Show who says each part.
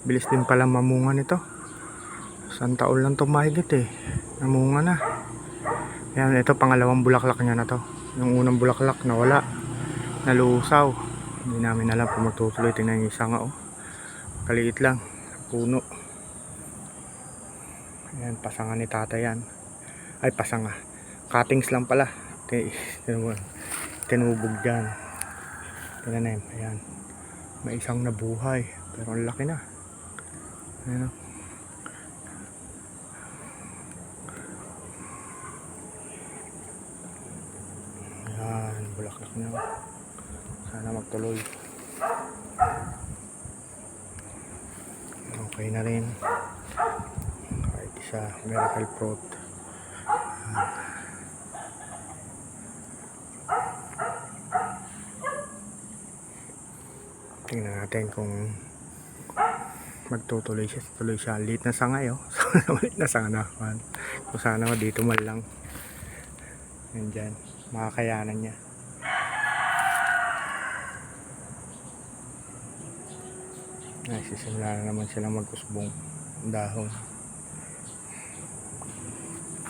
Speaker 1: Bilis din pala mamunga nito. Isang taon lang to mahigit eh. Namunga na. Ayan, ito pangalawang bulaklak niya na to. Yung unang bulaklak nawala. Nalusaw. Hindi namin alam kung magtutuloy. Tingnan yung isa nga oh. Kaliit lang. Puno. Ayan, pasanga ni tata yan. Ay, pasanga. Cuttings lang pala. Tinubog dyan. Tingnan na yun. Ayan. May isang nabuhay. Pero ang laki na. Ayan o. Ayan, bulaklak niya. Sana magtuloy. Okay na rin. Kahit isa, miracle fruit. Tingnan natin kung magtutuloy siya. Tuloy siya. Liit na sanga oh. Liit na sanga na. Kung sana ko dito man lang. Nandyan. Makakayanan niya. Ay, sisimula na naman silang mag-usbong dahon.